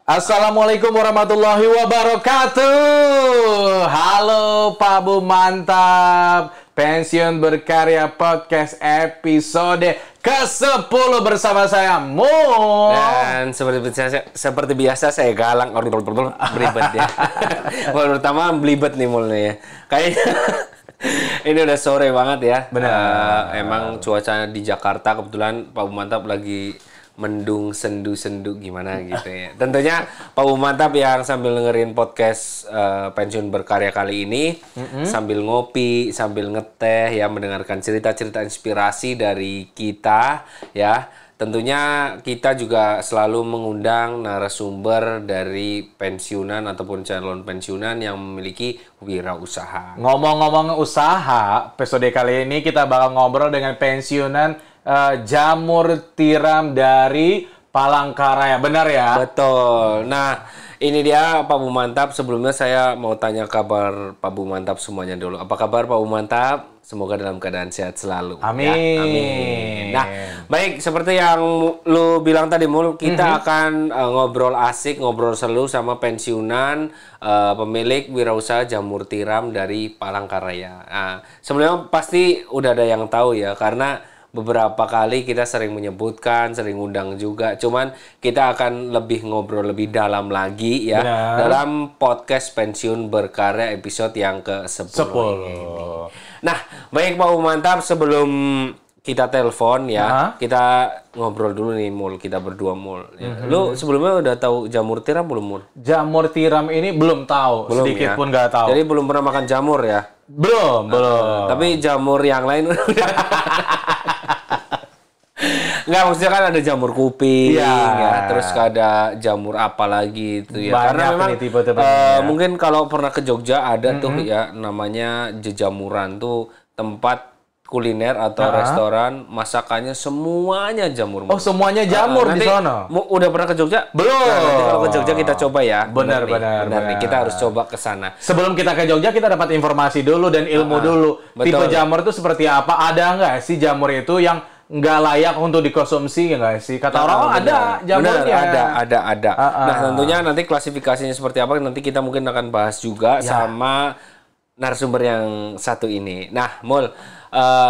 Assalamualaikum warahmatullahi wabarakatuh. Halo Pak Bu Mantap, Pensiun Berkarya Podcast episode ke-10 bersama saya Mul. Dan seperti biasa saya galang belibet ya. Pertama belibet nih Mul nih ya. Kayaknya ini udah sore banget ya. Benar. Emang cuaca di Jakarta kebetulan Pak Bu Mantap lagi mendung sendu-sendu gimana gitu ya. Tentunya Pak Bu Mantap yang sambil dengerin podcast Pensiun Berkarya kali ini sambil ngopi, sambil ngeteh ya, mendengarkan cerita-cerita inspirasi dari kita ya. Tentunya kita juga selalu mengundang narasumber dari pensiunan ataupun calon pensiunan yang memiliki wirausaha. Ngomong-ngomong usaha, episode kali ini kita bakal ngobrol dengan pensiunan jamur tiram dari Palangkaraya. Benar ya? Betul. Nah, ini dia Pak Bu Mantap. Sebelumnya saya mau tanya kabar Pak Bu Mantap semuanya dulu. Apa kabar Pak Bu Mantap? Semoga dalam keadaan sehat selalu. Amin. Ya, amin. Nah, baik seperti yang lu bilang tadi Mul, kita akan ngobrol asik, ngobrol seru sama pensiunan pemilik wirausaha jamur tiram dari Palangkaraya. Nah, sebenarnya pasti udah ada yang tahu ya, karena beberapa kali kita sering menyebutkan, sering undang juga. Cuman kita akan lebih ngobrol lebih dalam lagi ya. Benar. Dalam podcast Pensiun Berkarya episode yang ke-10 ini. Nah, baik Pak Bu Mantap, sebelum kita telepon ya, kita ngobrol dulu nih Mul, kita berdua Mul. Ya. Lu sebelumnya udah tahu jamur tiram belum Mul? Jamur tiram ini belum tahu, Belum, sedikit ya? pun nggak tahu. Jadi belum pernah makan jamur ya? Belum. Tapi jamur yang lain udah. Enggak, maksudnya kan ada jamur kuping ya, terus ada jamur apa lagi itu ya. Banyak karena memang nih tipe-tipenya. mungkin kalau pernah ke Jogja ada tuh ya namanya Jejamuran, tuh tempat kuliner atau restoran masakannya semuanya jamur. Oh, semuanya jamur di nanti sana? Udah pernah ke Jogja? Belum. Nah, nanti kalau ke Jogja kita coba ya. Benar. Nih, kita harus coba ke sana. Sebelum kita ke Jogja, kita dapat informasi dulu dan ilmu dulu. Betul. Tipe jamur itu seperti apa? Ada nggak sih jamur itu yang nggak layak untuk dikonsumsi, ya nggak sih? Kata orang ada jamurnya. Ada. Nah, tentunya nanti klasifikasinya seperti apa nanti kita mungkin akan bahas juga sama narasumber yang satu ini. Nah, Mul,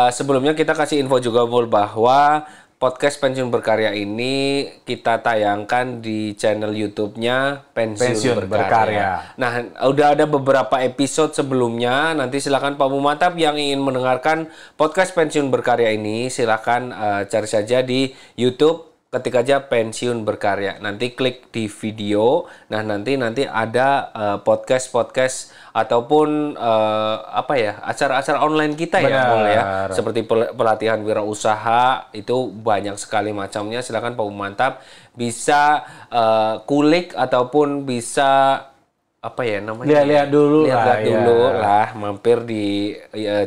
sebelumnya kita kasih info juga Mul bahwa podcast Pensiun Berkarya ini kita tayangkan di channel YouTube-nya Pensiun Berkarya. Nah, udah ada beberapa episode sebelumnya. Nanti silakan Pak Bu Mantap yang ingin mendengarkan podcast Pensiun Berkarya ini, silakan cari saja di YouTube. Ketik aja Pensiun Berkarya. Nanti klik di video. Nah, nanti ada podcast ataupun acara-acara online kita ya, Mul ya. Seperti pelatihan wirausaha, itu banyak sekali macamnya. Silakan Pak Bu Mantap bisa kulik ataupun bisa lihat dulu lah, mampir di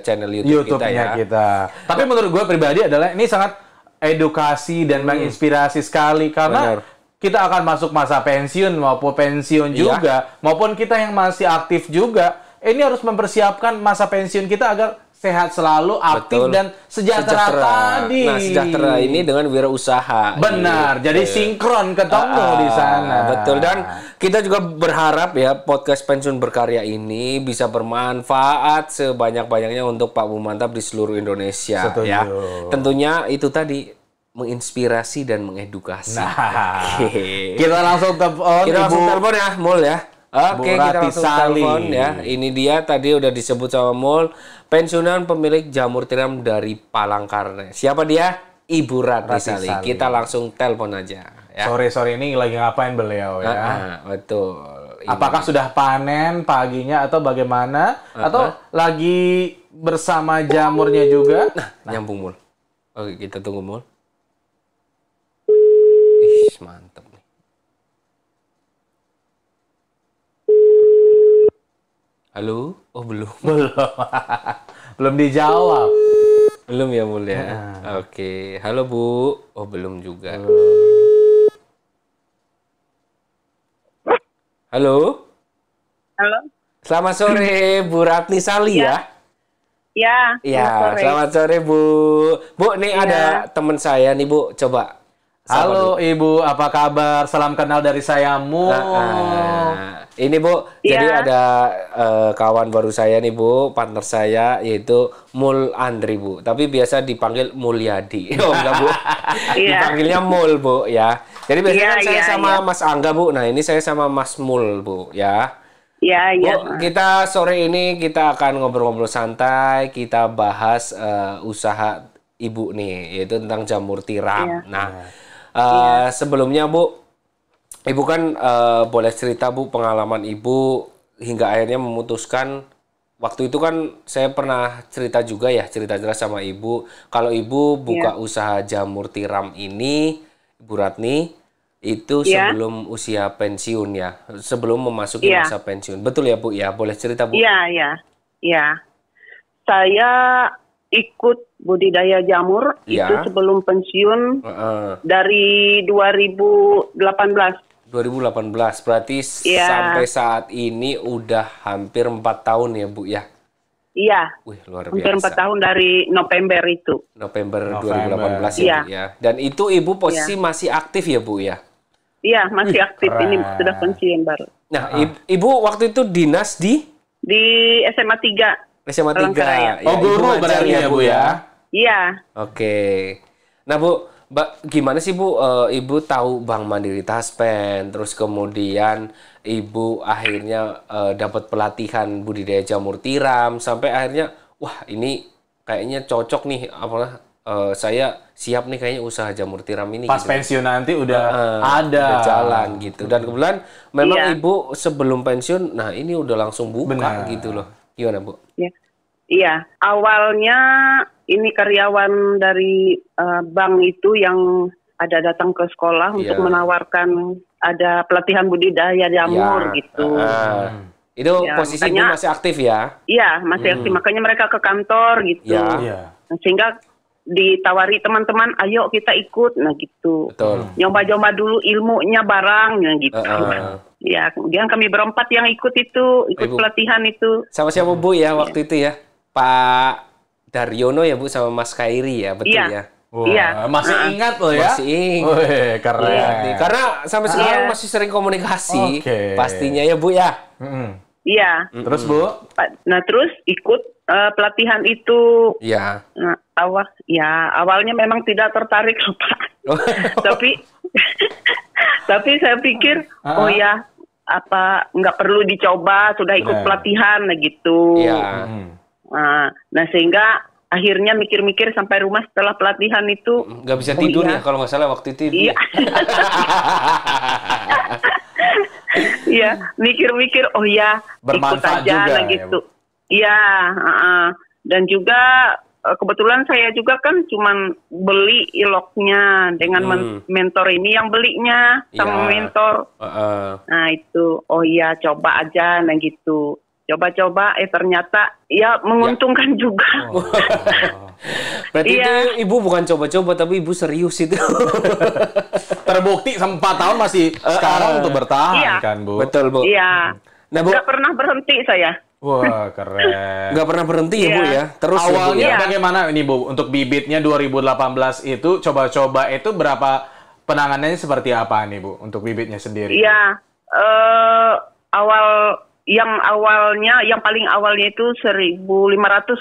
channel YouTube kita ya. Tapi menurut gue pribadi adalah ini sangat edukasi dan menginspirasi sekali karena kita akan masuk masa pensiun maupun pensiun juga, maupun kita yang masih aktif juga. Ini harus mempersiapkan masa pensiun kita agar sehat selalu, aktif dan sejahtera tadi. Nah, sejahtera ini dengan wirausaha. Benar, jadi sinkron ketemu di sana. Betul, dan kita juga berharap ya podcast Pensiun Berkarya ini bisa bermanfaat sebanyak-banyaknya untuk Pak Bu Mantap di seluruh Indonesia. Setuju. Ya. Tentunya itu tadi menginspirasi dan mengedukasi. Nah, kita langsung telepon ya, Mul ya. Oke, kita langsung telepon ya. Ini dia tadi udah disebut sama Mul, pensiunan pemilik jamur tiram dari Palangkaraya. Siapa dia? Ibu Ratni Sali. Kita langsung telepon aja ya. Sore-sore ini lagi ngapain beliau ya? Betul. Apakah sudah panen paginya atau bagaimana? Atau lagi bersama jamurnya juga? Nah, nyambung Mul. Oke, kita tunggu Mul. Mantap nih. Halo? Oh, belum. Belum dijawab. Belum ya, Mul ya? Oke. Halo, Bu. Oh, belum juga. Halo? Halo? Selamat sore, Bu Ratni Sali ya? Ya, Iya, selamat sore Bu. Bu, nih ada teman saya nih Bu, coba Halo Ibu, apa kabar? Salam kenal dari saya, Mul. Ini Bu, jadi ada kawan baru saya nih Bu, partner saya yaitu Mul Andri Bu. Tapi biasa dipanggil Mulyadi. Oh enggak Bu, dipanggilnya Mul Bu ya. Jadi biasanya kan saya sama Mas Angga Bu. Nah ini saya sama Mas Mul Bu ya. Iya. Bu, kita sore ini kita akan ngobrol-ngobrol santai. Kita bahas usaha Ibu nih, yaitu tentang jamur tiram. Nah, sebelumnya Bu, Ibu kan boleh cerita Bu pengalaman Ibu hingga akhirnya memutuskan, waktu itu kan saya pernah cerita juga ya, cerita jelas sama Ibu kalau Ibu buka usaha jamur tiram ini, Ibu Ratni, itu sebelum usia pensiun ya, sebelum memasuki masa pensiun. Betul ya Bu ya? Boleh cerita Bu? Iya. Saya ikut budidaya jamur itu sebelum pensiun dari 2018. 2018, berarti sampai saat ini udah hampir 4 tahun ya Bu ya? Iya. Wih, luar biasa. Hampir 4 tahun dari November itu. November 2018 ya Bu ya. Dan itu Ibu posisi masih aktif ya Bu ya? Iya, masih aktif. Ini sudah pensiun baru. Nah, Ibu waktu itu dinas di SMA 3. SMA 3. Oh, guru berarti ya Bu ya? Iya. Oke. Nah Bu, gimana sih Bu, Ibu tahu Bank Mandiri Taspen, terus kemudian Ibu akhirnya dapat pelatihan budidaya jamur tiram, sampai akhirnya, wah ini kayaknya cocok nih, saya siap nih kayaknya usaha jamur tiram ini. Pas gitu. pensiun nanti udah ada. Udah jalan gitu. Dan kebetulan memang Ibu sebelum pensiun, nah ini udah langsung buka gitu loh. Gimana Bu? Iya, awalnya ini karyawan dari bank itu yang ada datang ke sekolah untuk menawarkan ada pelatihan budidaya jamur gitu. Itu posisi Ibu masih aktif ya? Iya, masih aktif. Makanya mereka ke kantor gitu. Sehingga ditawari teman-teman, ayo kita ikut, nah gitu. Betul. Nyoba-nyoba dulu ilmunya barang, nah gitu. Ya, kemudian kami berempat yang ikut pelatihan itu. Sama siapa Bu ya waktu itu ya? Pak Daryono ya Bu, sama Mas Kairi ya, betul ya? Wah, masih ingat loh ya? Masih ingat. Wih, keren. Karena sampai sekarang masih sering komunikasi, pastinya ya Bu ya? Iya. Terus Bu? Nah terus ikut pelatihan itu. Iya. Nah, awalnya memang tidak tertarik loh Pak. Tapi saya pikir, nggak perlu dicoba, sudah ikut pelatihan, nah gitu. Iya. Nah sehingga akhirnya mikir-mikir sampai rumah setelah pelatihan itu. Nggak bisa tidur ya kalau nggak salah waktu itu. Iya. Iya, mikir-mikir, ikut aja juga, gitu. Iya, dan juga kebetulan saya juga kan cuman beli iloknya dengan mentor ini yang belinya sama mentor. Nah itu, coba aja, nah gitu. Coba-coba, ternyata menguntungkan juga. Berarti itu Ibu bukan coba-coba, tapi Ibu serius itu. Terbukti 4 tahun masih sekarang untuk bertahan kan Bu? Betul Bu. Iya. Nah Bu, nggak pernah berhenti saya. Wah keren. Nggak pernah berhenti ya Bu ya? Terus awalnya ya, Bu, bagaimana ini Bu? Untuk bibitnya 2018 itu coba-coba itu berapa, penanganannya seperti apa nih Bu? Untuk bibitnya sendiri? Iya. Yang paling awalnya itu 1.500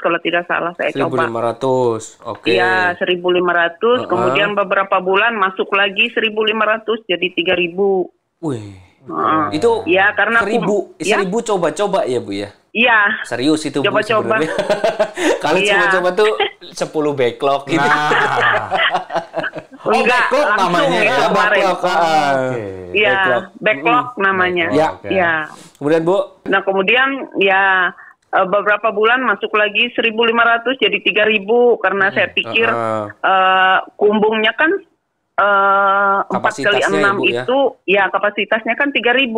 kalau tidak salah saya coba. 1.500, oke. Iya, 1.500. Kemudian beberapa bulan masuk lagi 1.500 jadi 3.000. Wih. Itu ya karena 1.000 coba-coba ya Bu ya? Iya. Serius itu Bu coba-coba. Kalau coba-coba tuh 10 backlog gitu. Backlog namanya ya? Backlog. Iya, backlog namanya. Ya. Kemudian Bu? Nah kemudian beberapa bulan masuk lagi 1.500 jadi 3.000 karena saya pikir kumbungnya kan 4 kali 6 itu kapasitasnya kan 3.000.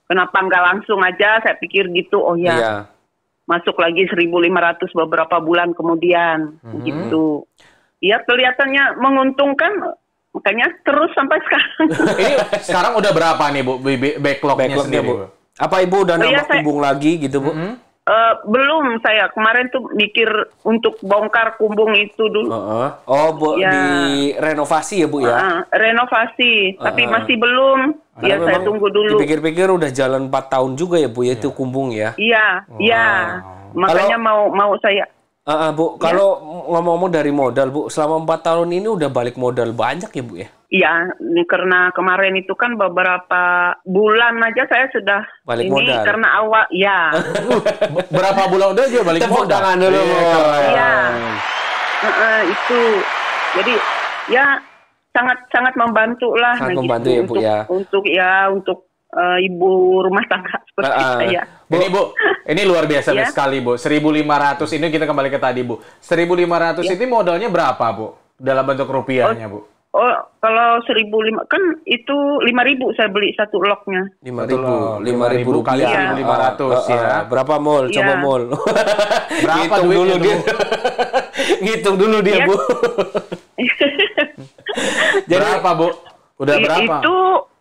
Kenapa nggak langsung aja? Saya pikir gitu. Masuk lagi 1.500 beberapa bulan kemudian gitu. Ya kelihatannya menguntungkan, makanya terus sampai sekarang. Ini sekarang udah berapa nih Bu backlognya sendiri Bu? Apa Ibu udah nambah kumbung lagi gitu Bu? Belum, saya kemarin tuh mikir untuk bongkar kumbung itu dulu. Oh, Bu, direnovasi ya, Bu ya? Renovasi, tapi masih belum. Ya, saya tunggu dulu. Dipikir-pikir udah jalan 4 tahun juga ya, Bu, ya, itu kumbung ya? Iya, iya. Makanya mau saya. Bu, kalau ngomong-ngomong dari modal, Bu, selama 4 tahun ini udah balik modal banyak ya, Bu ya? Iya, karena kemarin itu kan beberapa bulan aja saya sudah balik modal. Karena awal, ya. Berapa bulan udah aja balik modal? Tepuk tangan dulu. Iya, itu. Jadi ya sangat membantu lah. Sangat membantu ya, Bu ya. Untuk ibu rumah tangga seperti saya. Bu, ini luar biasa sekali, Bu. 1.500 ini kita kembali ke tadi, Bu. 1.500 ini modalnya berapa, Bu? Dalam bentuk rupiahnya, Bu? Oh, kalau 1.500 kan itu 5.000 saya beli satu loknya. 5.000 kali 1.500 ya. Berapa mol? Coba mol. Berapa dulu dia? Ngitung dulu dia, Bu. Jadi berapa, Bu? Udah berapa? Itu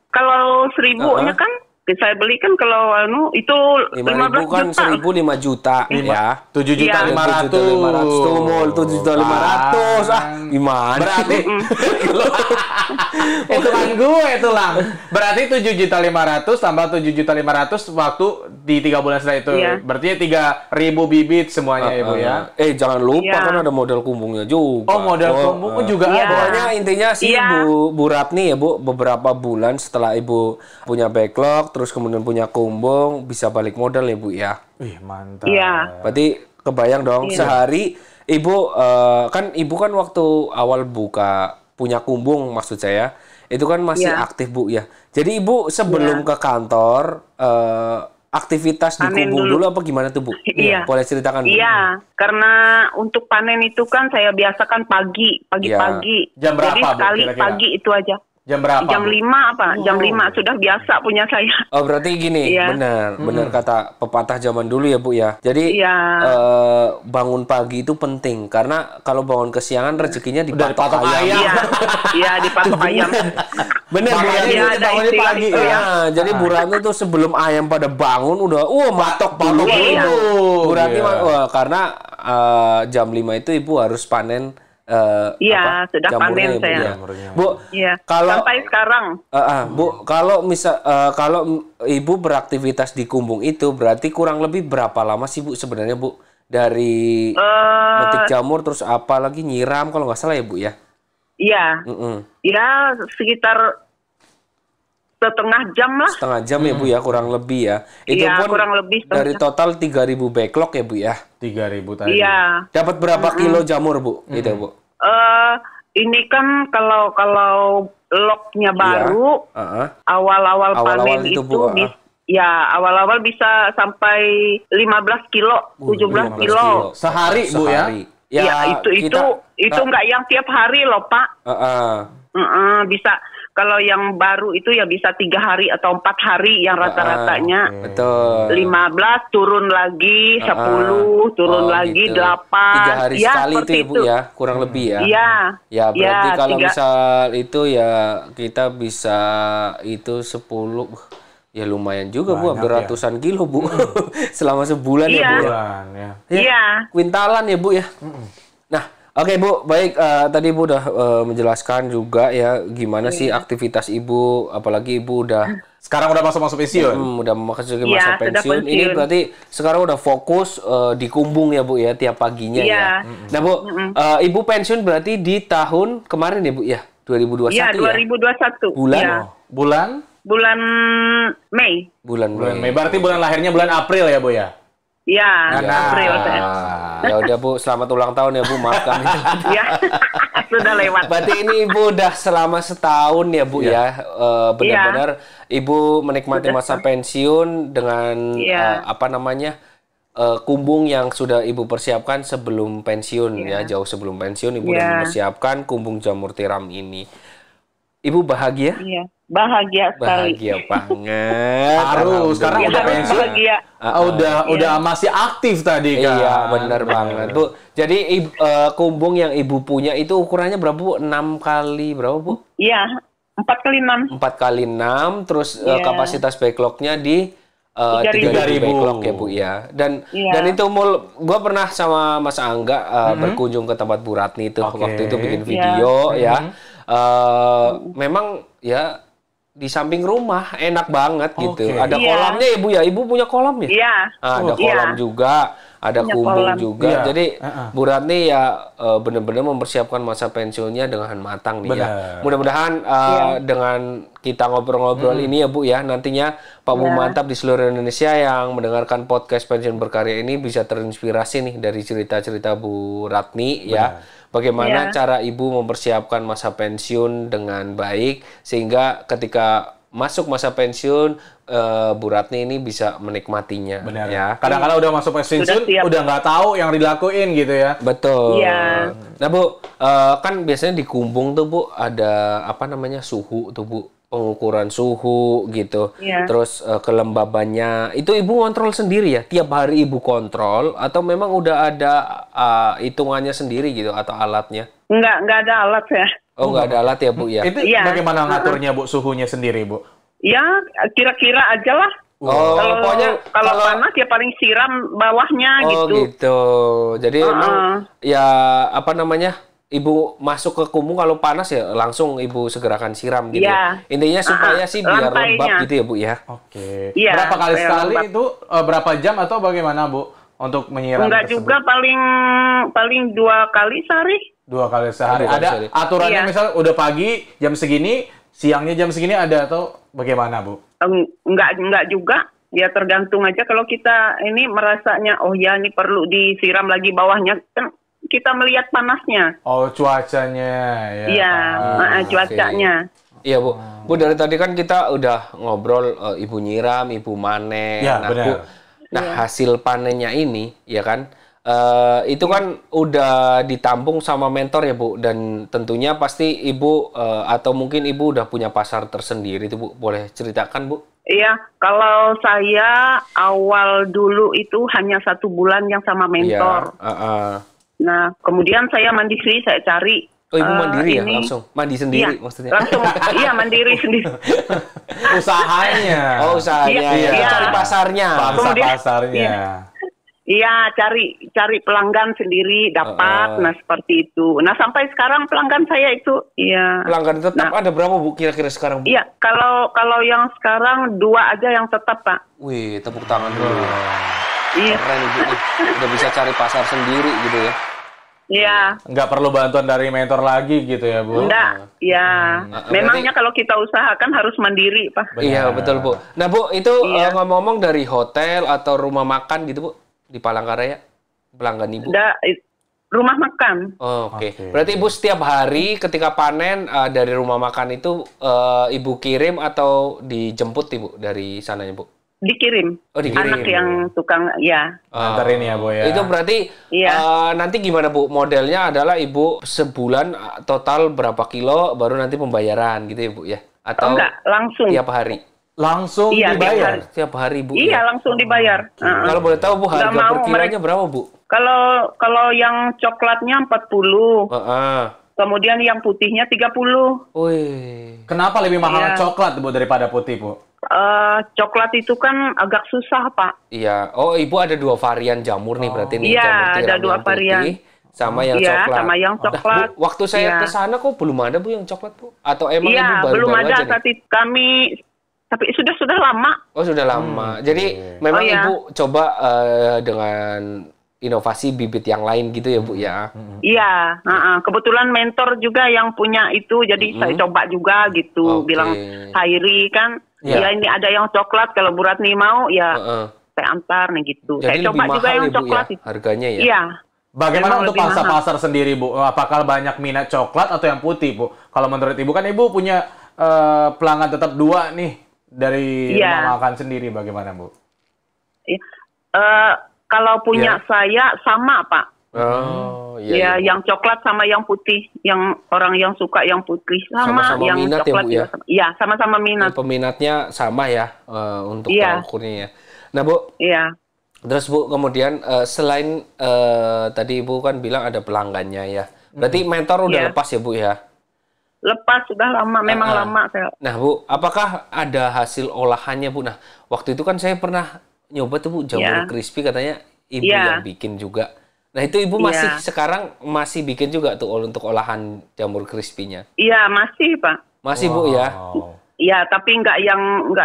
kalau 1.000-nya kan saya beli kan kalau itu 15 kan 1.000 5 juta ya. 7.500.000 tuh mul 7.500.000 gimana? Berarti hitungan gue itu lang. Berarti 7.500.000 tambah 7.500.000 waktu di 3 bulan setelah itu. Berarti 3.000 bibit semuanya ya, Bu ya. Jangan lupa kan ada modal kumbungnya juga. Oh, modal kumbung juga ada. Pokoknya intinya sih Bu Ratni ya, Bu, beberapa bulan setelah Ibu punya backlog terus kemudian punya kumbung, bisa balik modal ya, Bu ya. Mantap. Iya. Berarti kebayang dong sehari Ibu Ibu kan waktu awal buka punya kumbung maksud saya, itu kan masih aktif, Bu ya. Jadi Ibu sebelum ke kantor aktivitas di kumbung dulu apa gimana tuh, Bu? Iya. Boleh ceritakan, Bu? Iya, karena untuk panen itu kan saya biasakan pagi. Jam berapa, Jadi sekali Bu, kira-kira? pagi itu aja. Jam berapa? Jam 5 apa? Jam 5 sudah biasa punya saya. Oh, berarti gini, benar kata pepatah zaman dulu ya, Bu ya. Jadi bangun pagi itu penting karena kalau bangun kesiangan rezekinya dipatok ayam. Iya, dipatok ayam. Bener, Bu ya. Ada pagi. Jadi Bu Ratni tuh sebelum ayam pada bangun udah matok dulu. Bu Ratni karena jam 5 itu Ibu harus panen. Sudah panen saya. Bu, kalau sampai sekarang. Bu, kalau kalau Ibu beraktivitas di kumbung itu berarti kurang lebih berapa lama sih, Bu, sebenarnya, Bu? Dari metik jamur terus apa lagi nyiram kalau nggak salah ya, Bu ya? Iya. Ya, sekitar setengah jam lah. Setengah jam ya, Bu ya, kurang lebih ya. Itu pun kurang lebih dari total 3.000 backlog ya, Bu ya. 3.000 tadi. Iya. Dapat berapa kilo jamur, Bu? Gitu, Bu. Ini kan kalau loknya baru, awal-awal panen itu awal-awal bisa sampai 15 kilo, 17 kilo. Sehari, Bu ya? Ya, itu nggak yang tiap hari loh, Pak. Bisa. Kalau yang baru itu ya bisa 3 hari atau 4 hari yang rata-ratanya. Betul. 15 turun lagi, 10 turun lagi, gitu. 8. 3 hari sekali itu ya, Bu ya, kurang lebih ya. Iya. Ya berarti kalau misal itu ya kita bisa itu 10. Ya lumayan juga, Bu, beratusan kilo, Bu. Selama sebulan ya, Bu ya. Iya. Kuintalan ya, Bu ya. Nah, oke, Bu, baik. Tadi Ibu udah menjelaskan juga ya gimana sih aktivitas Ibu, apalagi Ibu udah sekarang udah masuk pensiun. Udah memasuki masa pensiun. Ini berarti sekarang udah fokus di kumbung ya, Bu ya, tiap paginya ya. Nah, Bu, Ibu pensiun berarti di tahun kemarin ya, Bu ya, 2021 ya. Iya, 2021. Bulan Mei. Bulan Mei. Berarti bulan lahirnya bulan April ya, Bu ya? Iya, April. Ya udah, Bu, selamat ulang tahun ya, Bu. Maafkan itu. Iya. Sudah lewat. Berarti ini Ibu udah selama setahun ya, Bu ya. Benar-benar Ibu menikmati masa pensiun dengan kumbung yang sudah Ibu persiapkan sebelum pensiun ya, jauh sebelum pensiun Ibu udah mempersiapkan kumbung jamur tiram ini. Ibu bahagia? Iya, bahagia sekali. Bahagia banget. Harus, karena udah pensiun. Bahagia. Udah masih aktif tadi kan. Iya, benar banget, Bu. Jadi kumbung yang Ibu punya itu ukurannya berapa, Bu? 6 kali berapa, Bu? Iya, 4 kali 6. 4 kali 6, terus kapasitas backlognya di 3.000 backlog ya Bu ya. Dan itu gue pernah sama Mas Angga berkunjung ke tempat Bu Ratni itu waktu itu bikin video ya. Memang ya di samping rumah enak banget gitu. Ada kolamnya ya Bu ya. Ibu punya kolam ya? Iya. Ada kolam juga, ada kumbung juga. Jadi Bu Ratni ya benar-benar mempersiapkan masa pensiunnya dengan matang nih ya. Mudah-mudahan dengan kita ngobrol-ngobrol ini ya Bu ya, nantinya Pak Bu Mantap di seluruh Indonesia yang mendengarkan podcast Pensiun Berkarya ini bisa terinspirasi nih dari cerita-cerita Bu Ratni ya. Bagaimana cara Ibu mempersiapkan masa pensiun dengan baik sehingga ketika masuk masa pensiun Bu Ratni ini bisa menikmatinya. Benar. Ya. Kadang-kadang udah masuk pensiun udah nggak tahu yang dilakuin gitu ya. Betul. Iya. Nah Bu, kan biasanya di kumbung tuh Bu ada apa namanya suhu tuh Bu, pengukuran suhu gitu. Terus kelembabannya itu Ibu kontrol sendiri ya? Tiap hari Ibu kontrol atau memang udah ada hitungannya sendiri gitu atau alatnya? Nggak ada alat ya. Oh, nggak ada alat ya Bu ya? Itu bagaimana ngaturnya Bu suhunya sendiri Bu? Ya kira-kira aja lah. Pokoknya kalau panas ya paling siram bawahnya gitu. Oh gitu. Jadi emang ya apa namanya? Ibu masuk ke kumbung kalau panas ya langsung Ibu segerakan siram gitu. Intinya supaya sih biar lembab gitu ya Bu ya. Oke. Berapa kali sekali itu berapa jam atau bagaimana Bu untuk menyiram? Enggak juga, paling 2 kali sehari. 2 kali sehari. Ada aturannya misal udah pagi jam segini, siangnya jam segini ada atau bagaimana Bu? Enggak juga. Ya tergantung aja kalau kita ini merasanya oh ya ini perlu disiram lagi bawahnya kan kita melihat panasnya. Oh, cuacanya ya. Iya, cuacanya. Iya, Bu. Bu dari tadi kan kita udah ngobrol Ibu nyiram, Ibu manen. Ya, benar. Bu, hasil panennya ini ya kan itu kan udah ditampung sama mentor ya Bu, dan tentunya pasti Ibu atau mungkin Ibu udah punya pasar tersendiri itu Bu. Boleh ceritakan Bu? Iya, kalau saya awal dulu itu hanya 1 bulan yang sama mentor. Nah, kemudian saya mandiri, saya cari. Oh, Ibu mandiri ya langsung? Mandi sendiri maksudnya? Langsung, mandiri sendiri. Usahanya. Oh, usahanya. Cari pasarnya. Pasarnya. Iya, cari pelanggan sendiri, dapat. Nah, seperti itu. Nah, sampai sekarang pelanggan saya itu, pelanggan tetap ada berapa Bu kira-kira sekarang Bu? Iya, kalau yang sekarang 2 aja yang tetap Pak. Wih, tepuk tangan dulu. Iya. Keren Ibu nih. Udah bisa cari pasar sendiri gitu ya. Iya. Nggak perlu bantuan dari mentor lagi gitu ya Bu? Enggak, memangnya kalau kita usahakan harus mandiri Pak. Iya, betul Bu. Nah Bu, itu ngomong-ngomong dari hotel atau rumah makan gitu Bu? Di Palangkaraya, pelanggan Ibu? Rumah makan. Oke. Berarti Ibu setiap hari ketika panen dari rumah makan itu Ibu kirim atau dijemput Ibu dari sananya Bu? Dikirim. Oh, dikirim. Anak yang tukang anterin ya Bu ya. Itu berarti nanti gimana Bu? Modelnya adalah Ibu sebulan total berapa kilo baru nanti pembayaran gitu ya Bu ya? Atau enggak, langsung. Tiap hari? Langsung dibayar? Tiap hari Bu? Iya, langsung dibayar. Kalau boleh tahu Bu, harga per kilonya berapa Bu? Kalau yang coklatnya 40. Kemudian yang putihnya 30. Wih. Kenapa lebih mahal coklat Bu daripada putih Bu? Coklat itu kan agak susah Pak. Iya. Oh, Ibu ada 2 varian jamur nih berarti nih. Iya, jamur ada 2 varian. Sama yang coklat. Sama yang coklat. Bu, waktu saya ke sana kok belum ada Bu yang coklat Bu? Atau emang Ibu baru-baru belum ada aja nih? Tapi sudah lama. Oh, sudah lama. Jadi memang Ibu coba dengan inovasi bibit yang lain gitu ya Bu ya? Iya, kebetulan mentor juga yang punya itu, jadi saya coba juga gitu. Bilang Hairi kan, ini ada yang coklat, kalau Bu Ratni mau ya saya antar nih gitu. Jadi saya coba juga yang ya, coklat. Bu, ya? Harganya ya? Iya. Bagaimana untuk pasar sendiri Bu? Apakah banyak minat coklat atau yang putih Bu? Kalau menurut Ibu kan Ibu punya pelanggan tetap 2 nih dari rumah makan sendiri, bagaimana Bu? Kalau punya saya sama Pak. Oh, iya. Yang coklat sama yang putih, yang orang yang suka yang putih sama yang minat coklat ya, Bu, ya? Iya, sama-sama minat. Peminatnya sama ya untuk ukurnya ya. Nah Bu. Iya. Terus Bu, kemudian selain tadi Ibu kan bilang ada pelanggannya ya. Berarti mentor udah lepas ya Bu ya? Lepas sudah lama, memang lama saya. Nah Bu, apakah ada hasil olahannya Bu? Nah waktu itu kan saya pernah nyoba tuh Bu, jamur crispy katanya Ibu yang bikin juga. Nah itu Ibu masih sekarang masih bikin juga tuh untuk olahan jamur crispy-nya? Iya masih Pak. Masih Bu ya? Iya, tapi nggak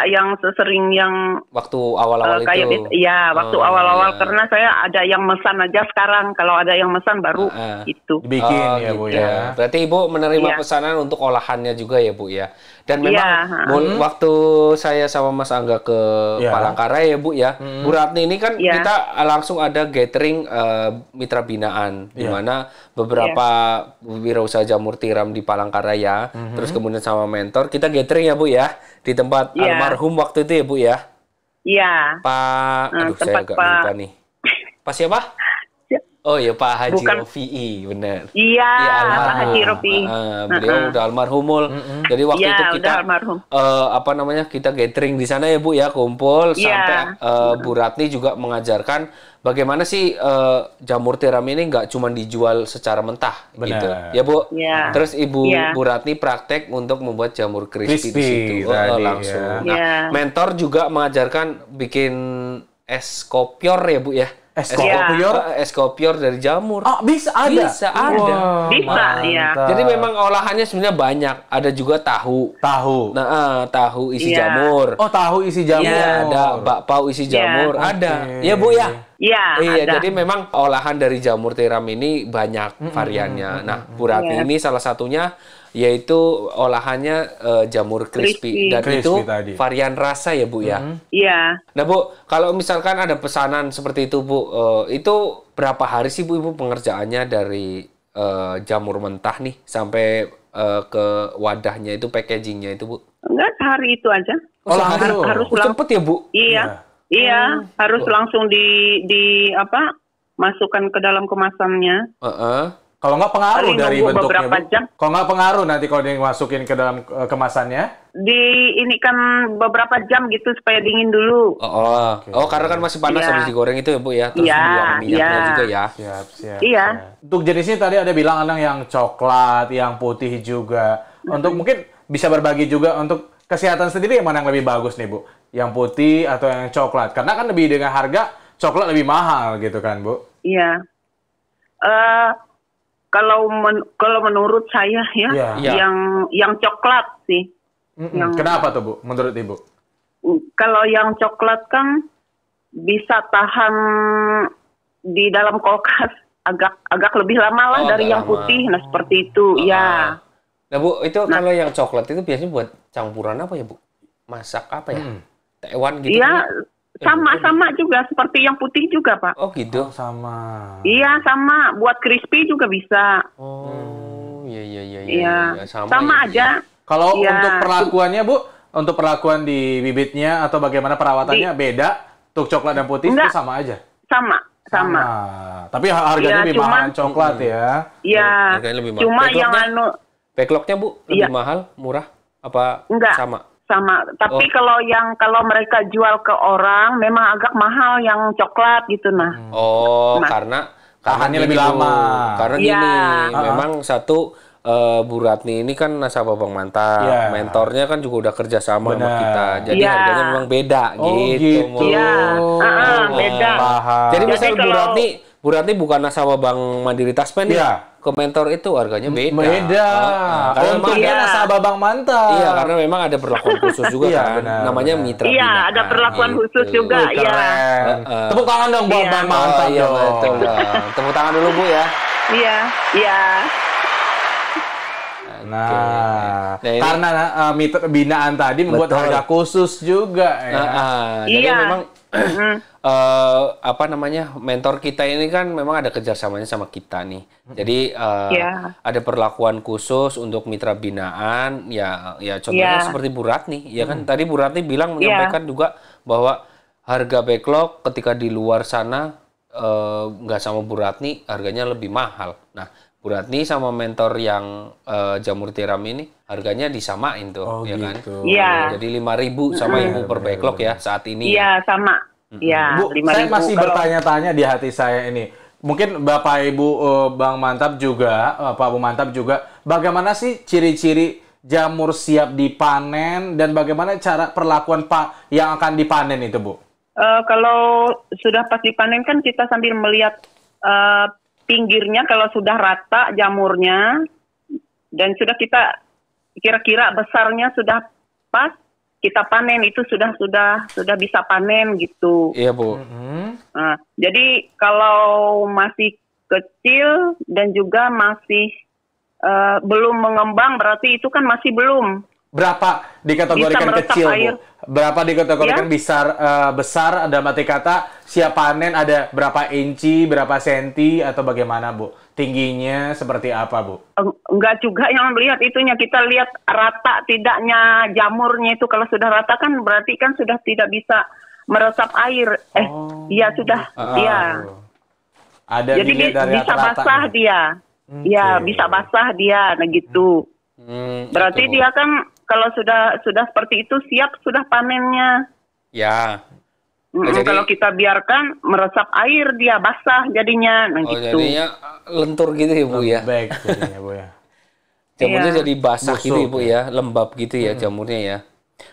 yang sesering yang waktu awal-awal itu. Iya, waktu awal-awal karena saya ada yang mesan aja sekarang. Kalau ada yang mesan baru itu. Dibikin ya Bu ya. Berarti Ibu menerima pesanan untuk olahannya juga ya Bu ya. Dan memang waktu saya sama Mas Angga ke Palangkaraya ya Bu ya. Bu Ratni ini kan kita langsung ada gathering mitra binaan di mana beberapa wirausaha jamur tiram di Palangkaraya, terus kemudian sama mentor kita gathering ya Bu ya di tempat almarhum waktu itu ya Bu ya. Iya. Pak, saya agak lupa nih. Pak siapa? Oh ya Pak Haji Rofi'i, benar. Iya, Pak Haji Rofi'i. Beliau udah almarhum. Jadi waktu itu kita kita gathering di sana ya Bu ya, kumpul sampai Bu Ratni juga mengajarkan bagaimana sih jamur tiram ini nggak cuma dijual secara mentah gitu. Ya Bu. Ya. Terus Bu Ratni praktek untuk membuat jamur crispy di situ langsung. Nah, mentor juga mengajarkan bikin es kopior ya Bu ya. Es kopior dari jamur. Oh, bisa ada. Bisa ada. Bisa, ya. Jadi memang olahannya sebenarnya banyak. Ada juga tahu. Nah, tahu isi jamur. Oh, tahu isi jamur. Iya, ada bakpao isi jamur. Ada. Ya, Bu ya? Iya, jadi memang olahan dari jamur tiram ini banyak variannya. Nah, Bu Ratni ini salah satunya yaitu olahannya jamur crispy. Dan itu tadi varian rasa ya Bu ya? Iya. Nah Bu, kalau misalkan ada pesanan seperti itu Bu, itu berapa hari sih Bu Ibu pengerjaannya dari jamur mentah nih sampai ke wadahnya itu, packagingnya itu Bu? Enggak, sehari itu aja. Harus cepet ya Bu? Iya, harus langsung masukkan ke dalam kemasannya. Kalau nggak pengaruh dari bentuknya, beberapa jam. Kalau nggak pengaruh nanti kalau dia masukin ke dalam kemasannya? Ini kan beberapa jam gitu supaya dingin dulu. Karena kan masih panas habis digoreng itu ya Bu ya. Terus buang minyaknya juga ya. Siap. Iya. Untuk jenisnya tadi ada bilang ada yang coklat, yang putih juga. Untuk mungkin bisa berbagi juga untuk kesehatan sendiri yang mana yang lebih bagus nih Bu? Yang putih atau yang coklat? Karena kan lebih dengan harga coklat lebih mahal gitu kan Bu? Iya. Kalau menurut saya yang coklat sih. Kenapa tuh Bu? Menurut Ibu? Kalau yang coklat kan bisa tahan di dalam kulkas agak lebih lama lah dari yang putih. Nah seperti itu ya. Nah Bu, itu kalau yang coklat itu biasanya buat campuran apa ya Bu? Masak apa ya? Tewan gitu? Iya. Sama juga seperti yang putih juga Pak. Oh gitu. Sama. Iya sama. Buat crispy juga bisa. Iya. Sama aja. Kalau untuk perlakuannya Bu, untuk perlakuan di bibitnya atau bagaimana perawatannya beda? Untuk coklat dan putih itu sama aja. Sama. Tapi harganya lebih mahal coklat ya. Iya. Cuma yang backlognya Bu lebih mahal, murah apa sama? Sama, tapi kalau mereka jual ke orang memang agak mahal yang coklat gitu karena tahannya lebih lama. Karena gini, memang satu Bu Ratni ini kan nasabah Bank Mantap, mentornya kan juga udah kerja sama sama kita, jadi harganya memang beda gitu. Iya, beda. Jadi misal Bu Ratni bukan nasabah Bank Mandiri Taspen ke mentor itu harganya beda. Karena untungnya nasabah Bank Mantap. Iya, karena memang ada perlakuan khusus juga kan. Namanya mitra binaan. Iya, ada perlakuan khusus juga. Tepuk tangan dong buat Bank Mantap. Iya, betul. Tepuk tangan dulu Bu ya. Iya. Nah, karena mitra binaan tadi membuat harga khusus juga Jadi memang mentor kita ini kan memang ada kerjasamanya sama kita nih. Jadi ada perlakuan khusus untuk mitra binaan. Ya contohnya seperti Bu Ratni. Ya kan tadi Bu Ratni menyampaikan juga bahwa harga backlog ketika di luar sana nggak sama Bu Ratni harganya lebih mahal. Nah Bu Ratni sama mentor yang jamur tiram ini harganya disamain tuh, kan? Iya. Jadi 5.000 sama Ibu per backlog ya saat ini. Iya, sama. Iya, Bu, saya masih bertanya-tanya di hati saya ini. mungkin Bapak Ibu Bang Mantap juga, Pak Bu Mantap juga, bagaimana sih ciri-ciri jamur siap dipanen dan bagaimana cara perlakuan Pak yang akan dipanen itu, Bu? Kalau sudah pas dipanen kan kita sambil melihat pinggirnya kalau sudah rata jamurnya dan sudah kita kira-kira besarnya sudah pas, kita panen itu sudah bisa panen gitu. Iya, Bu. Nah, jadi kalau masih kecil dan juga masih belum mengembang berarti itu kan masih belum. Berapa dikategorikan kecil, Bu? Berapa dikategorikan besar, dalam arti kata siap panen ada berapa inci, berapa senti, atau bagaimana, Bu? Tingginya seperti apa, Bu? Enggak juga yang melihat itunya, kita lihat rata tidaknya jamurnya itu. Kalau sudah rata kan berarti kan sudah tidak bisa meresap air. Iya sudah, iya. Ada jadi dari bisa basah dia. Ya, bisa basah dia, nah gitu. Berarti dia kan kalau sudah seperti itu siap sudah panennya. Ya. Jadi, kalau kita biarkan meresap air dia basah jadinya, nah gitu. Jadinya lentur gitu ya, Bu ya. Baik jadinya, Bu ya. Jamurnya jadi basah gitu ya, Bu ya, lembab gitu ya jamurnya ya.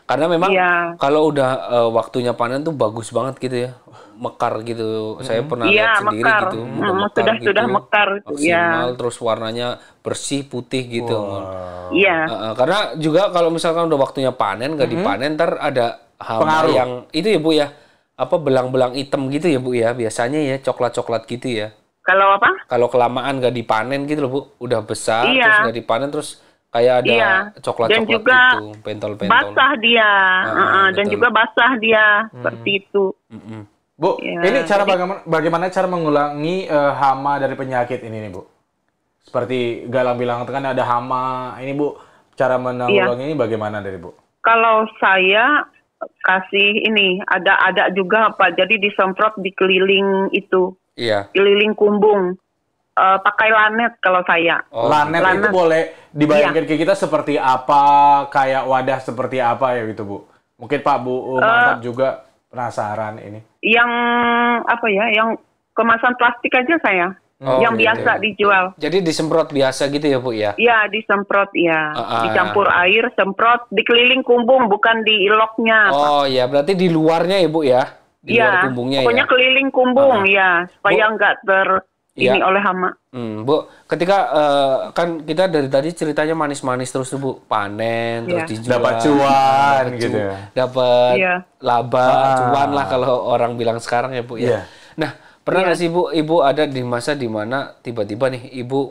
Karena memang kalau udah waktunya panen tuh bagus banget gitu ya. Mekar gitu. Saya pernah lihat sendiri mekar. gitu. Mekar gitu. Sudah mekar itu maksimal, terus warnanya bersih putih gitu. Iya. Karena juga kalau misalkan udah waktunya panen nggak dipanen ntar ada hama pengaruh yang itu ya, Bu ya. Apa belang-belang hitam gitu ya, Bu ya. Biasanya ya coklat-coklat gitu ya. Kalau apa? Kalau kelamaan nggak dipanen gitu loh, Bu. Udah besar terus nggak dipanen terus kayak ada coklat-coklat gitu, pentol-pentol. Basah dia. Dan juga basah dia seperti itu. Bu, ini cara bagaimana cara mengulangi hama dari penyakit ini nih, Bu? Seperti Galang bilang kan ada hama. Ini, Bu, cara menanggulangi ini bagaimana dari Bu? Kalau saya kasih ini ada juga Pak. Jadi disemprot di keliling itu. Iya. Keliling kumbung. Pakai lanet kalau saya. Lanet itu boleh dibayangkan ke kita seperti apa, kayak wadah seperti apa ya gitu, Bu? Mungkin Pak Bu Mantap juga penasaran ini. Yang apa ya? Yang kemasan plastik aja saya. Yang biasa dijual. Jadi disemprot biasa gitu ya, Bu ya? Iya, disemprot ya. Dicampur air, semprot di keliling kumbung, bukan di iloknya. Oh iya, berarti di luarnya ya, Bu ya? Di luar kumbungnya pokoknya ya? Keliling kumbung ya, supaya nggak ini oleh hama. Bu, ketika kan kita dari tadi ceritanya manis-manis terus tuh, Bu. Panen, terus dijual. Dapat cuan gitu ya. Dapat laba, cuan lah kalau orang bilang sekarang ya, Bu ya. Nah, pernah nggak sih, Bu, Ibu ada di masa di mana tiba-tiba nih Ibu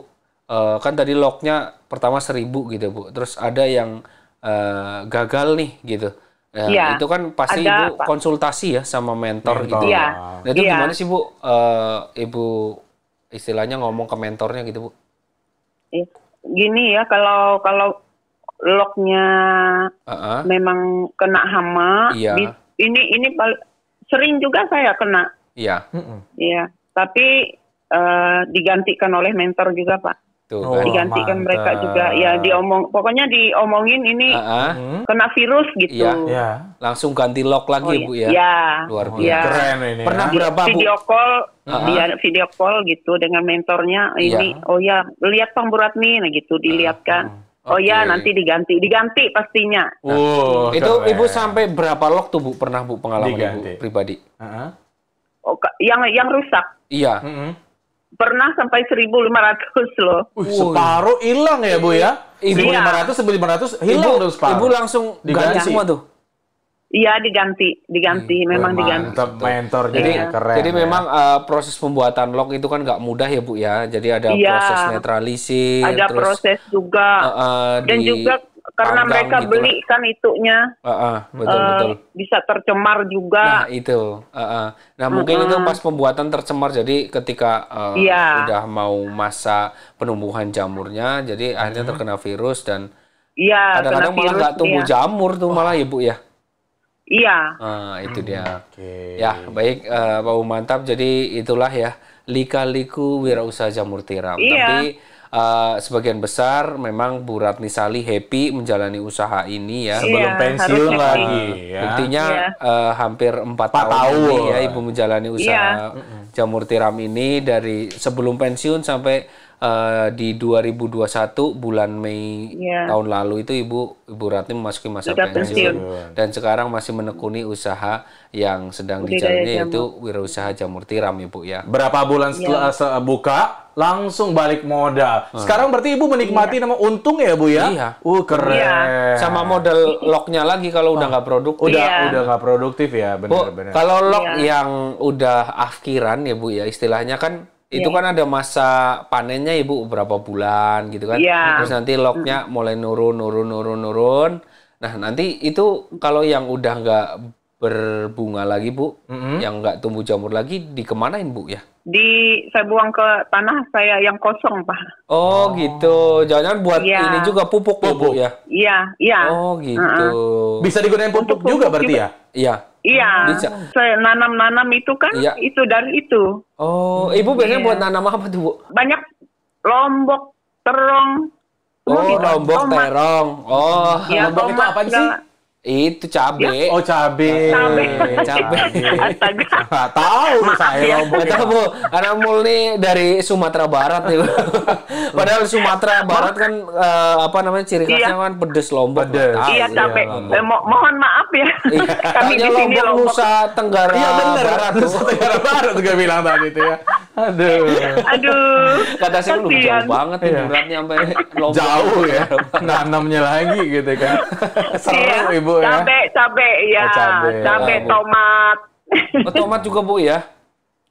kan tadi lognya pertama 1.000 gitu, Bu. Terus ada yang gagal nih gitu. Nah, itu kan pasti Ibu konsultasi ya sama mentor gitu. Nah, itu gimana sih, Bu? Ibu istilahnya ngomong ke mentornya gitu, Bu? Gini ya, kalau lognya memang kena hama, ini sering juga saya kena. Iya. Iya, tapi digantikan oleh mentor juga, Pak. Digantikan mereka juga ya, pokoknya diomongin ini kena virus gitu. Langsung ganti log lagi, Bu ya. Luar biasa. Keren ini. Pernah berapa, Bu? Video call gitu dengan mentornya ini. Oh ya, lihat Bang Buratni, nah gitu dilihatkan. Oh ya, nanti diganti pastinya. Itu Ibu sampai berapa log tuh, Bu? Pernah, Bu, pengalaman Ibu pribadi? Yang rusak. Iya. Pernah sampai 1.500 loh. Separuh hilang ya, Bu ya? 1.500 hilang terus separuh. Ibu langsung ganti semua tuh? Iya, diganti. Memang diganti. Mentor keren. Jadi memang proses pembuatan log itu kan nggak mudah ya, Bu ya. Jadi ada proses netralisir. Ada proses juga. Dan juga karena mereka gitu beli kan itunya. Betul. Bisa tercemar juga. Nah, itu. Nah, mungkin itu pas pembuatan tercemar. Jadi ketika udah mau masa penumbuhan jamurnya, jadi akhirnya terkena virus dan kadang-kadang malah nggak tumbuh jamur tuh malah ya, Bu ya. Iya. Itu dia. Ya, baik Pak Mantap. Jadi itulah ya lika-liku wirausaha jamur tiram. Tapi sebagian besar memang Bu Ratni Sali happy menjalani usaha ini ya. Sebelum pensiun lagi. Buktinya hampir 4 tahun ini ya Ibu menjalani usaha jamur tiram ini dari sebelum pensiun sampai di 2021 bulan Mei tahun lalu itu Ibu Ratni memasuki masa pensiun dan sekarang masih menekuni usaha yang sedang dijalani yaitu wirausaha jamur tiram Ibu ya. Berapa bulan setelah buka langsung balik modal. Sekarang berarti Ibu menikmati nama untung ya Bu ya? Iya. Keren. Sama modal locknya lagi kalau udah nggak produktif. Udah nggak produktif ya, benar-benar. Kalau lock yang udah afkiran ya Bu ya, istilahnya kan itu kan ada masa panennya Ibu berapa bulan gitu kan. Terus nanti locknya mulai nurun. Nah nanti itu kalau yang udah nggak berbunga lagi Bu, yang nggak tumbuh jamur lagi, dikemanain Bu ya? Saya buang ke tanah saya yang kosong Pak. Oh gitu, jangan buat ini juga pupuk Bu ya? Iya. Oh gitu. Bisa digunakan pupuk juga berarti ya? Iya, bisa. Saya nanam itu kan, itu dari itu. Oh, Ibu biasanya buat nanam apa tuh Bu? Banyak lombok, terong. Lombok, terong. Lombok itu apa sih? Itu cabe. Oh, cabe. Astaga. Tahu saya lombok. Tahu Bu, karena Mul nih dari Sumatera Barat nih. Padahal Sumatera Barat kan ciri khasnya kan pedes lombok. Iya, cabe. Mohon maaf ya. Kami di sini Lombok Nusa Tenggara Barat. Nusa Tenggara Barat juga bilang tadi itu ya. Aduh. Kata saya lu jauh banget nih beratnya sampai Lombok. Jauh ya. Nanamnya lagi gitu kan. Seru Ibu ya. Cabe ya. Cabe, tomat. Tomat juga Bu ya.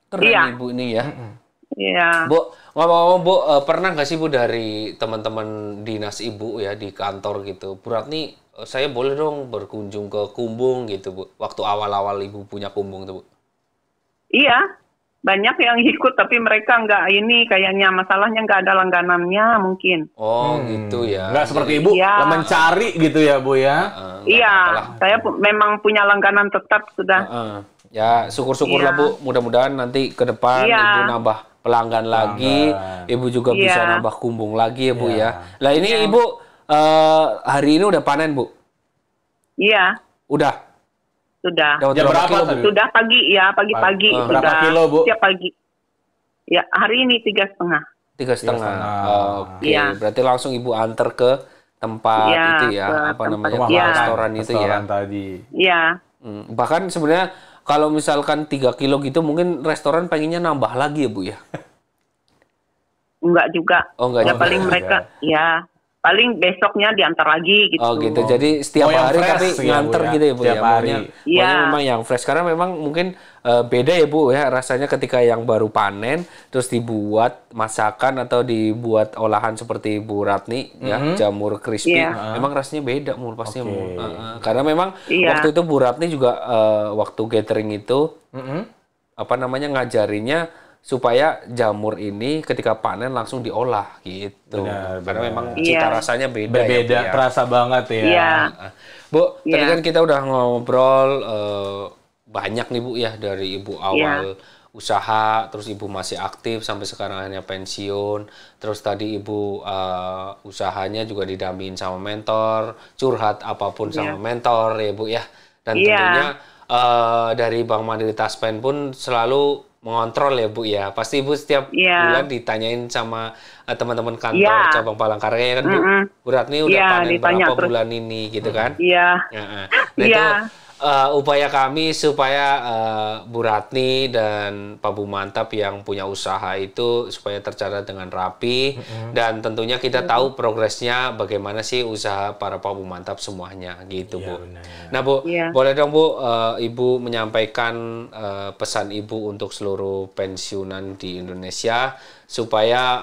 Keren Ibu ini ya. Iya. Bu, ngomong-ngomong Bu, pernah nggak sih Bu dari teman-teman dinas Ibu ya di kantor gitu, Bu Ratni, saya boleh dong berkunjung ke Kumbung gitu Bu, waktu awal-awal Ibu punya Kumbung tuh Bu? Iya, banyak yang ikut tapi mereka nggak kayaknya masalahnya nggak ada langganannya mungkin. Oh gitu ya. Nggak seperti Ibu mencari gitu ya Bu ya? Iya, saya memang punya langganan tetap sudah. Ya syukur-syukur lah Bu, mudah-mudahan nanti ke depan Ibu nambah pelanggan lagi, Ibu juga bisa nambah Kumbung lagi ya Bu ya. Lah ini Ibu hari ini udah panen Bu? Iya. Udah? Sudah. Jam berapa tadi? Sudah pagi ya, pagi-pagi. Berapa kilo Bu? Setiap pagi. Ya hari ini 3,5. 3,5. Oke, berarti langsung Ibu antar ke tempat itu ya, restoran itu ya. Tadi. Iya. Bahkan sebenarnya kalau misalkan 3 kilo gitu mungkin restoran pengennya nambah lagi ya Bu ya? Enggak juga. Oh enggak juga. Paling mereka paling besoknya diantar lagi gitu. Oh gitu. Jadi setiap hari tapi nganter gitu ya Bu ya. Maunya memang yang fresh karena memang mungkin beda ya Bu ya rasanya ketika yang baru panen terus dibuat masakan atau dibuat olahan seperti Bu Ratni ya, jamur crispy. Memang rasanya beda Mul pastinya Mul. Karena memang waktu itu Bu Ratni juga waktu gathering itu ngajarinya supaya jamur ini ketika panen langsung diolah gitu. Karena memang cita rasanya beda. Berbeda, terasa banget ya. Iya. Bu, tadi kan kita udah ngobrol banyak nih Bu ya dari Ibu awal usaha, terus Ibu masih aktif sampai sekarang akhirnya pensiun. Terus tadi Ibu usahanya juga didampingin sama mentor, curhat apapun sama mentor ya Bu ya. Dan tentunya dari Bank Mandiri Taspen pun selalu mengontrol ya Bu ya. Pasti Ibu setiap bulan ditanyain sama teman-teman kantor cabang Palangkaraya kan Bu. Bu Ratni udah panen berapa bulan ini gitu kan? Iya. Nah itu upaya kami supaya Bu Ratni dan Pak Bu Mantap yang punya usaha itu supaya tercatat dengan rapi dan tentunya kita tahu progresnya bagaimana sih usaha para Pak Bu Mantap semuanya gitu Bu. Nah Bu, boleh dong Bu Ibu menyampaikan pesan Ibu untuk seluruh pensiunan di Indonesia supaya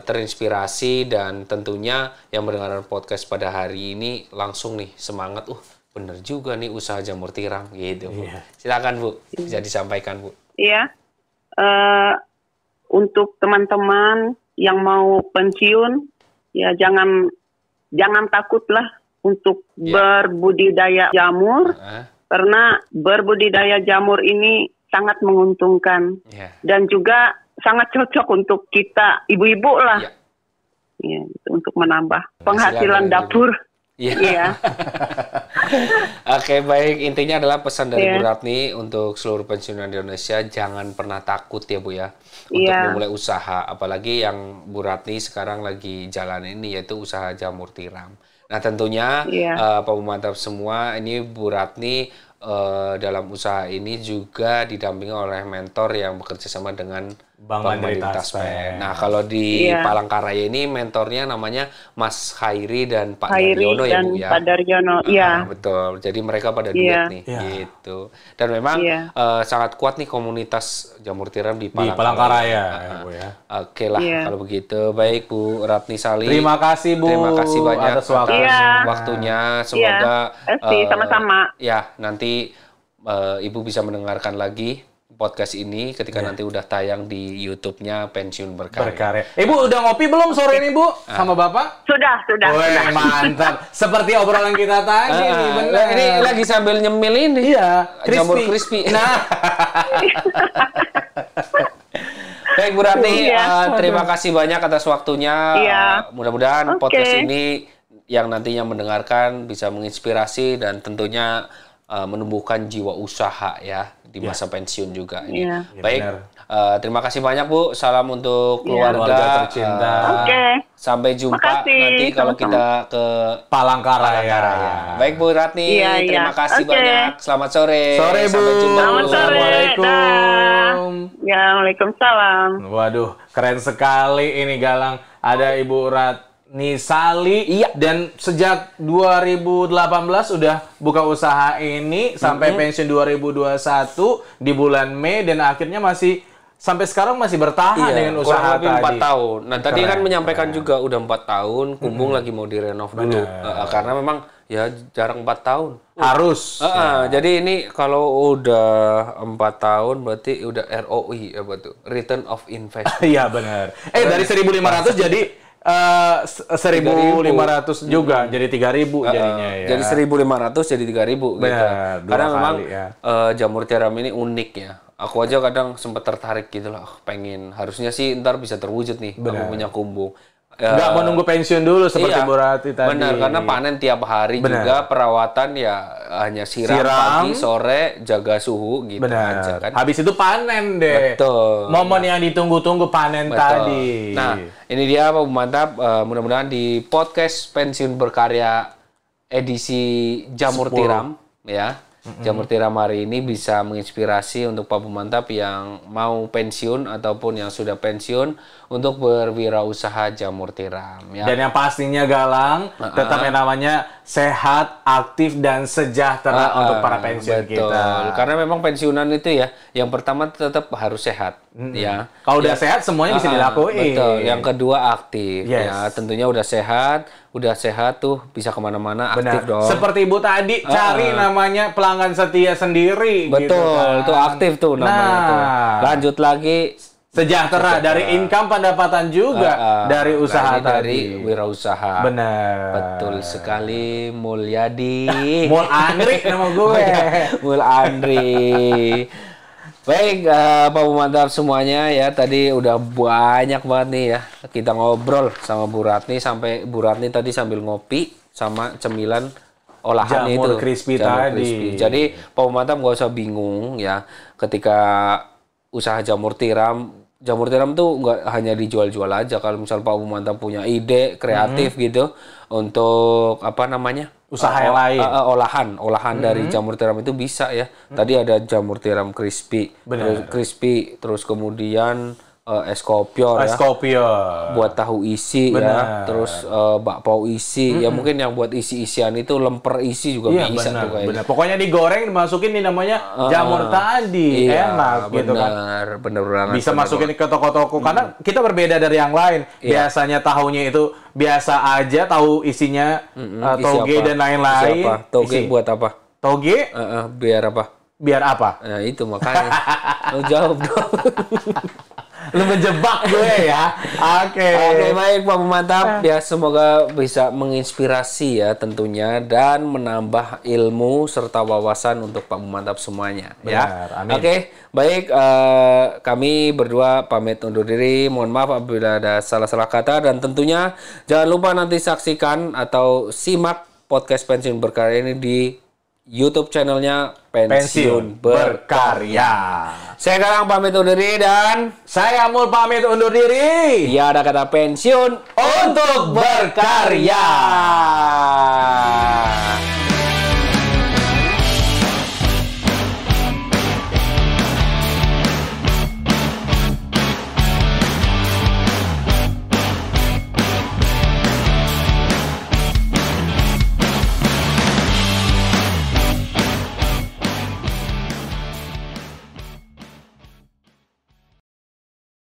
terinspirasi dan tentunya yang mendengarkan podcast pada hari ini langsung nih semangat bener juga nih usaha jamur tiram gitu Bu. Silakan Bu, bisa disampaikan Bu. Iya, untuk teman-teman yang mau pensiun, ya jangan takutlah untuk berbudidaya jamur, karena berbudidaya jamur ini sangat menguntungkan dan juga sangat cocok untuk kita ibu-ibu lah, untuk menambah penghasilan dapur. Iya. Oke, baik. Intinya adalah pesan dari Bu Ratni untuk seluruh pensiunan di Indonesia, jangan pernah takut ya Bu ya untuk memulai usaha. Apalagi yang Bu Ratni sekarang lagi jalan ini yaitu usaha jamur tiram. Nah tentunya Pak Mantap semua, ini Bu Ratni dalam usaha ini juga didampingi oleh mentor yang bekerja sama dengan Bank Mandiri Taspen. Nah, kalau di Palangkaraya ini mentornya namanya Mas Khairi dan Pak Daryono ya, Bu ya. Pak Daryono, iya. Betul. Jadi mereka pada duet nih, gitu. Dan memang sangat kuat nih komunitas jamur tiram di Palangkaraya, ya, Bu ya. Oke lah kalau begitu. Baik Bu Ratni Sali. Terima kasih Bu. Terima kasih banyak atas waktunya. Semoga sama-sama. Ya, nanti Ibu bisa mendengarkan lagi podcast ini ketika nanti udah tayang di YouTube-nya Pensiun Berkarya. Ibu udah ngopi belum sore ini Bu sama Bapak? Sudah. Wih, mantap. Seperti obrolan kita tadi nih, benar. Ini lagi sambil nyemil ini. Iya, jamur crispy. Nah. Baik Bu Ratni, terima kasih banyak atas waktunya. Mudah-mudahan podcast ini yang nantinya mendengarkan bisa menginspirasi dan tentunya menumbuhkan jiwa usaha ya di masa pensiun juga ini. Baik, terima kasih banyak Bu. Salam untuk keluarga tercinta. Sampai jumpa nanti kalau kita ke Palangkaraya. Baik Bu Ratni, terima kasih banyak. Selamat sore. Sore Bu. Sampai jumpa. Selamat sore. Assalamualaikum. Ya, Waalaikumsalam. Waduh, keren sekali ini Galang. Ada Ibu Ratni Sali dan sejak 2018 udah buka usaha ini sampai pensiun 2021 di bulan Mei dan akhirnya masih sampai sekarang masih bertahan dengan usaha kurang lebih 4 tahun. Nah, tadi Keren. kan menyampaikan juga udah 4 tahun, Kumbung lagi mau direnov dulu. Karena memang ya jarang 4 tahun. Harus. Jadi ini kalau udah 4 tahun berarti udah ROI apa tuh? Return of Investment. Iya benar. Dari 1.500 jadi 1.500 juga jadi 3.000 jadinya ya. Jadi 1.500 jadi 3.000 gitu. Karena memang jamur tiram ini unik ya. Aku aja kadang sempat tertarik gitu lah, pengen harusnya sih ntar bisa terwujud nih aku punya kumbung. Nggak mau nunggu pensiun dulu seperti Bu Ratni tadi. Benar, karena panen tiap hari juga, perawatan ya hanya siram pagi, sore, jaga suhu gitu aja kan. Habis itu panen deh. Betul. Momen yang ditunggu-tunggu panen tadi. Nah, ini dia Pak Mantap, mudah-mudahan di podcast Pensiun Berkarya edisi Jamur Tiram ya. Jamur tiram hari ini bisa menginspirasi untuk Pak Mantap yang mau pensiun ataupun yang sudah pensiun untuk berwirausaha jamur tiram. Ya. Dan yang pastinya Galang tetap yang namanya sehat, aktif dan sejahtera untuk para pensiun kita. Karena memang pensiunan itu ya, yang pertama tetap harus sehat. Ya. Kalau udah sehat semuanya bisa dilakuin. Betul. Yang kedua aktif. Ya, tentunya udah sehat tuh bisa kemana-mana aktif dong. Seperti Ibu tadi cari namanya pelanggan setia sendiri. Betul, gitu kan. itu aktif tuh namanya tuh. Lanjut lagi sejahtera dari income pendapatan juga dari usaha dari wirausaha. Benar. Betul sekali Mulyadi. Mul Andri nama gue. Mul Andri. Baik, Pak Mantap semuanya ya, tadi udah banyak banget nih ya kita ngobrol sama Bu Ratni, sampai Bu Ratni tadi sambil ngopi sama cemilan olahan jamur itu crispy tadi. Jadi Pak Mantap nggak usah bingung ya ketika usaha jamur tiram tuh nggak hanya dijual-jual aja. Kalau misal Pak Mantap punya ide kreatif gitu untuk apa namanya usaha yang lain, olahan dari jamur tiram itu bisa ya. Tadi ada jamur tiram crispy, terus kemudian es kopior ya. Buat tahu isi ya. Terus bakpao isi ya, mungkin yang buat isi-isian itu lemper isi juga bisa tuh kayaknya. Pokoknya digoreng dimasukin nih namanya jamur tadi. Enak gitu kan. Bener banget. Bisa masukin ke toko-toko karena kita berbeda dari yang lain. Biasanya tahunya itu biasa aja, tahu isinya toge dan lain-lain. Toge buat apa? Toge biar apa? Biar apa? Nah, itu makanya. Lu jawab dong. Lu menjebak gue ya. Oke, baik Pak Mantap. Ya semoga bisa menginspirasi ya tentunya dan menambah ilmu serta wawasan untuk Pak Mantap semuanya. Benar, ya. amin. Oke, baik kami berdua pamit undur diri. Mohon maaf apabila ada salah-salah kata dan tentunya jangan lupa nanti saksikan atau simak podcast Pensiun Berkarya ini di YouTube channelnya Pensiun Berkarya. Saya Garang pamit undur diri dan saya Mul pamit undur diri. ya ada kata pensiun Untuk berkarya.